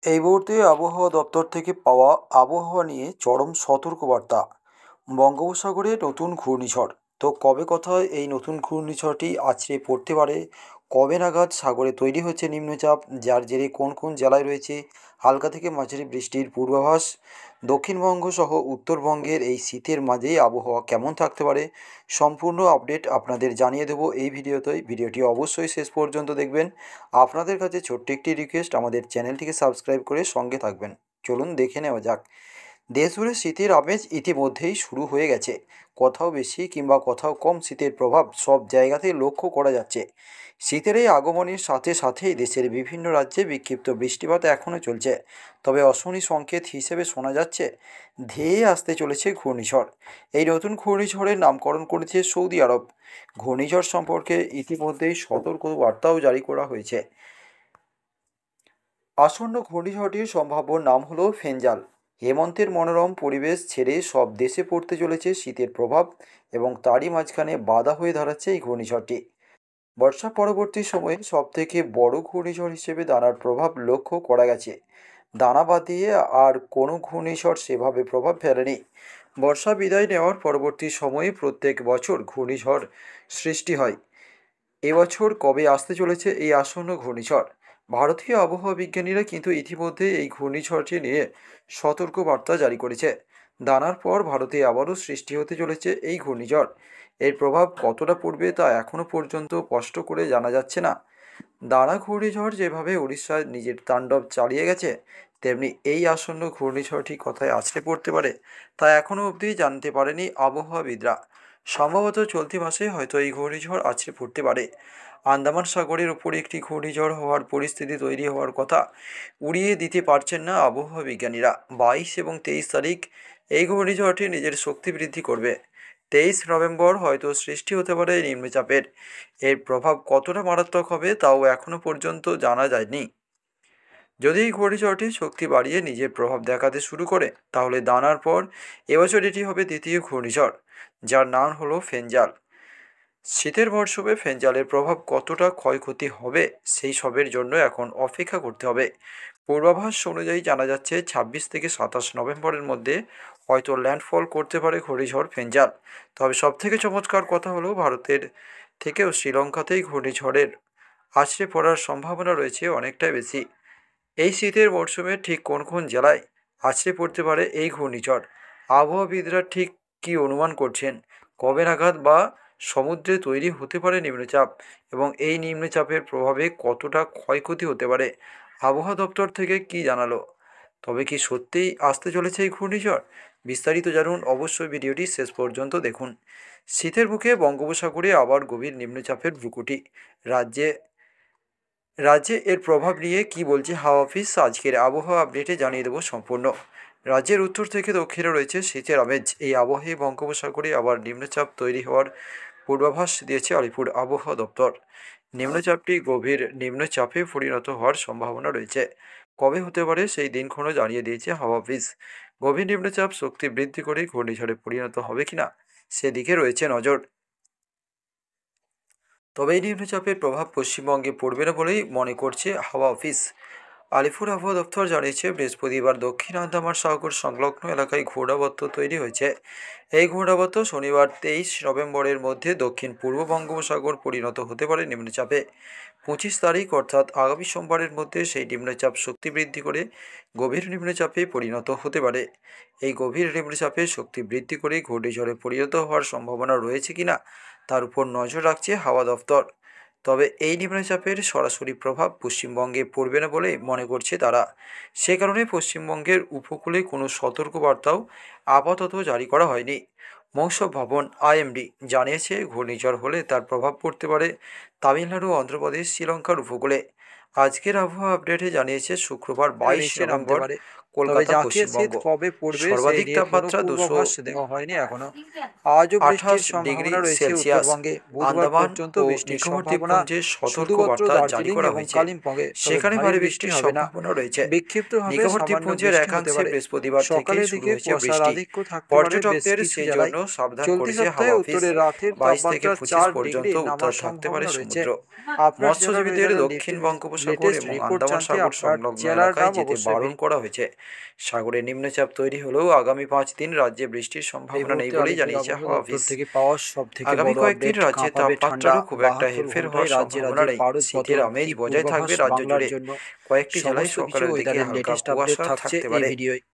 এই মুহূর্তে আবহাওয়া দপ্তর থেকে পাওয়া আবহাওয়া নিয়ে চরম সতর্কবার্তা। বঙ্গোপসাগরে নতুন ঘূর্ণিঝড়। তো কবে কোথায় এই নতুন ঘূর্ণিঝড়টি আছড়ে পড়তে পারে, কবে নাগাদ সাগরে তৈরি হচ্ছে নিম্নচাপ, যার জেরে কোন কোন জেলায় রয়েছে হালকা থেকে মাঝারি বৃষ্টির পূর্বাভাস, দক্ষিণবঙ্গ সহ উত্তরবঙ্গের এই শীতের মাঝেই আবহাওয়া কেমন থাকতে পারে, সম্পূর্ণ আপডেট আপনাদের জানিয়ে দেবো এই ভিডিওতে। ভিডিওটি অবশ্যই শেষ পর্যন্ত দেখবেন। আপনাদের কাছে ছোট্ট একটি রিকোয়েস্ট, আমাদের চ্যানেলটিকে সাবস্ক্রাইব করে সঙ্গে থাকবেন। চলুন দেখে নেওয়া যাক। দেশজুড়ে শীতের আমেজ ইতিমধ্যেই শুরু হয়ে গেছে। কোথাও বেশি কিংবা কোথাও কম শীতের প্রভাব সব জায়গাতেই লক্ষ্য করা যাচ্ছে। শীতের এই আগমনের সাথে সাথেই দেশের বিভিন্ন রাজ্যে বিক্ষিপ্ত বৃষ্টিপাত এখনও চলছে। তবে অশনি সংকেত হিসেবে শোনা যাচ্ছে ধেয়ে আসতে চলেছে ঘূর্ণিঝড়। এই নতুন ঘূর্ণিঝড়ের নামকরণ করেছে সৌদি আরব। ঘূর্ণিঝড় সম্পর্কে ইতিমধ্যেই সতর্ক বার্তাও জারি করা হয়েছে। আসন্ন ঘূর্ণিঝড়টির সম্ভাব্য নাম হলো ফেঞ্জাল। হেমন্তের মনোরম পরিবেশ ছেড়ে সব দেশে পড়তে চলেছে শীতের প্রভাব, এবং তারই মাঝখানে বাধা হয়ে দাঁড়াচ্ছে এই ঘূর্ণিঝড়টি। বর্ষা পরবর্তী সময়ে সবথেকে বড় ঘূর্ণিঝড় হিসেবে দানার প্রভাব লক্ষ্য করা গেছে। দানা বাদ দিয়ে আর কোনো ঘূর্ণিঝড় সেভাবে প্রভাব ফেলেনি। বর্ষা বিদায় নেওয়ার পরবর্তী সময়ে প্রত্যেক বছর ঘূর্ণিঝড় সৃষ্টি হয়। এবছর কবে আসতে চলেছে এই আসন্ন ঘূর্ণিঝড়? ভারতীয় আবহাওয়া বিজ্ঞানীরা কিন্তু ইতিমধ্যে এই ঘূর্ণিঝড়টি নিয়ে সতর্ক বার্তা জারি করেছে। দানার পর ভারতে আবারও সৃষ্টি হতে চলেছে এই ঘূর্ণিঝড়। এর প্রভাব কতটা পড়বে তা এখনও পর্যন্ত স্পষ্ট করে জানা যাচ্ছে না। দানা ঘূর্ণিঝড় যেভাবে উড়িষ্যায় নিজের তাণ্ডব চালিয়ে গেছে, তেমনি এই আসন্ন ঘূর্ণিঝড়টি কোথায় আছড়ে পড়তে পারে তা এখনও অবধি জানতে পারেনি আবহাওয়াবিদরা। সম্ভবত চলতি মাসে হয়তো এই ঘূর্ণিঝড় আছড়ে পড়তে পারে। আন্দামান সাগরের ওপর একটি ঘূর্ণিঝড় হওয়ার পরিস্থিতি তৈরি হওয়ার কথা উড়িয়ে দিতে পারছেন না আবহাওয়া বিজ্ঞানীরা। 22 এবং 23 তারিখ এই ঘূর্ণিঝড়টি নিজের শক্তি বৃদ্ধি করবে। 23 নভেম্বর হয়তো সৃষ্টি হতে পারে এই নিম্নচাপের। এর প্রভাব কতটা মারাত্মক হবে তাও এখনও পর্যন্ত জানা যায়নি। যদি এই ঘূর্ণিঝড়টি শক্তি বাড়িয়ে নিজের প্রভাব দেখাতে শুরু করে, তাহলে দানার পর এবছর এটি হবে দ্বিতীয় ঘূর্ণিঝড়, যার নাম হলো ফেঞ্জাল। শীতের মরশুমে ফেঞ্জালের প্রভাব কতটা ক্ষয়ক্ষতি হবে সেই সবের জন্য এখন অপেক্ষা করতে হবে। পূর্বাভাস অনুযায়ী জানা যাচ্ছে 26 থেকে 27 নভেম্বরের মধ্যে হয়তো ল্যান্ডফল করতে পারে ঘূর্ণিঝড় ফেঞ্জাল। তবে সবথেকে চমৎকার কথা হলো ভারতের থেকেও শ্রীলঙ্কাতেই ঘূর্ণিঝড়ের আছড়ে পড়ার সম্ভাবনা রয়েছে অনেকটাই বেশি। এই শীতের মরশুমে ঠিক কোন কোন জেলায় আছড়ে পড়তে পারে এই ঘূর্ণিঝড়, আবহাওয়াবিদরা ঠিক কী অনুমান করছেন, কবে নাগাদ বা সমুদ্রে তৈরি হতে পারে নিম্নচাপ, এবং এই নিম্নচাপের প্রভাবে কতটা ক্ষয়ক্ষতি হতে পারে, আবহাওয়া দপ্তর থেকে কী জানালো? তবে কি সত্যিই আসতে চলেছে এই ঘূর্ণিঝড়? বিস্তারিত জানুন অবশ্যই, ভিডিওটি শেষ পর্যন্ত দেখুন। শীতের বুকে বঙ্গোপসাগরে আবার গভীর নিম্নচাপের ভ্রুকুটি। রাজ্যে রাজ্যে এর প্রভাব নিয়ে কি বলছে হাওয়া অফিস, আজকের আবহাওয়া আপডেটে জানিয়ে দেবো সম্পূর্ণ। রাজ্যের উত্তর থেকে দক্ষিণে রয়েছে শীতের আমেজ। এই আবহে বঙ্গোপসাগরে আবার নিম্নচাপ তৈরি হওয়ার পূর্বাভাস দিয়েছে আলিপুর আবহাওয়া দপ্তর। নিম্নচাপটি গভীর নিম্নচাপে পরিণত হওয়ার সম্ভাবনা রয়েছে। কবে হতে পারে সেই দিনক্ষণও জানিয়ে দিয়েছে হাওয়া অফিস। গভীর নিম্নচাপ শক্তি বৃদ্ধি করে ঘূর্ণিঝড়ে পরিণত হবে কিনা সেদিকে রয়েছে নজর। তবে এই নিম্নচাপের প্রভাব পশ্চিমবঙ্গে পড়বে না বলেই মনে করছে হাওয়া অফিস। আলিপুর আবহাওয়া দপ্তর জানিয়েছে বৃহস্পতিবার দক্ষিণ আন্দামান সাগর সংলগ্ন এলাকায় ঘূর্ণাবর্ত তৈরি হয়েছে। এই ঘূর্ণাবর্ত শনিবার 23 নভেম্বরের মধ্যে দক্ষিণ পূর্ব বঙ্গোপসাগর পরিণত হতে পারে নিম্নচাপে। 25 তারিখ অর্থাৎ আগামী সোমবারের মধ্যে সেই নিম্নচাপ শক্তি বৃদ্ধি করে গভীর নিম্নচাপে পরিণত হতে পারে। এই গভীর নিম্নচাপে শক্তি বৃদ্ধি করে ঘূর্ণিঝড়ে পরিণত হওয়ার সম্ভাবনা রয়েছে কিনা তার উপর নজর রাখছে হাওয়া দফতর। তবে এই নিম্নচাপের সরাসরি প্রভাব পশ্চিমবঙ্গে পড়বে না বলে মনে করছে তারা। সে কারণে পশ্চিমবঙ্গের উপকূলে কোনো সতর্কবার্তাও আপাতত জারি করা হয়নি। মৌসুম ভবন আইএমডি জানিয়েছে ঘূর্ণিঝড় হলে তার প্রভাব পড়তে পারে তামিলনাড়ু, অন্ধ্রপ্রদেশ, শ্রীলঙ্কার উপকূলে। আজকের আবহাওয়া আপডেটে জানিয়েছে শুক্রবার 22 নভেম্বর কলকাতা জাতীয় শীত পশ্চিমবঙ্গ। কবে পড়বে সেই সর্বাধিক নিয়ে কোনো তাপমাত্রা পূর্বাভাস দেওয়া হয়নি এখনো। আজও বৃষ্টির 228 ডিগ্রি সম্ভাবনা রয়েছে সেলসিয়াস। উত্তরবঙ্গে। বুধবার আন্দামান পর্যন্ত ও বৃষ্টির নিকোবর সম্ভাবনা দ্বীপপুঞ্জে শুধুমাত্র সতর্কবার্তা জারি দার্জিলিং করা এবং হয়েছে, কালিম্পংয়ে, তবে সেখানে ভারী ভারী বৃষ্টি বৃষ্টির হবে না। সম্ভাবনা রয়েছে। বিক্ষিপ্তভাবে নিকোবর সামান্য দ্বীপপুঞ্জের বৃষ্টি হতে একাংশে পারে। বৃহস্পতিবার থেকেই সকালের শুরু দিকে হয়েছে কুয়াশার বৃষ্টি। আধিক্য থাকতে পারে বেশ পর্যটকদের কিছু সেই জেলায়। জন্য সাবধান চলতি করেছে সপ্তাহে হাওয়া অফিস। উত্তরে রাতের 22 থেকে তাপমাত্রা 25 4 পর্যন্ত ডিগ্রি নামার উত্তর থাকতে পারে সম্ভাবনা রয়েছে। সমুদ্র। আপনার জেলার মৎস্যজীবীদের ওয়েদারের দক্ষিণ বঙ্গোপসাগর এবং রিপোর্ট আন্দামান জানতে সাগর আপনার সংলগ্ন জেলার এলাকায় নাম যেতে অবশ্যই বারণ করা হয়েছে। সাগরে নিম্নচাপ তৈরি হলেও আগামী 5 দিন রাজ্যে বৃষ্টির এই সম্ভাবনা নেই মুহূর্তে বলেই আলিপুর জানিয়েছে আবহাওয়া হাওয়া দপ্তর অফিস। থেকে পাওয়া সব থেকে আগামী বড় কয়েকদিন আপডেট। রাজ্যে কাঁপাবে ঠান্ডা। তাপমাত্রারও খুব একটা 72 হেরফের ঘন্টায় হওয়ার রাজ্যে সম্ভাবনা রাজ্যে নেই। পারদ শীতের পতন। আমেজ কি বজায় পূর্বাভাস থাকবে রাজ্য বাংলার জুড়ে। জন্য? কয়েকটি জেলায় সমস্ত কিছু সকালের দিকে ওয়েদারের হালকা লেটেস্ট আপডেট কুয়াশা থাকছে থাকতে এই পারে। ভিডিওয়।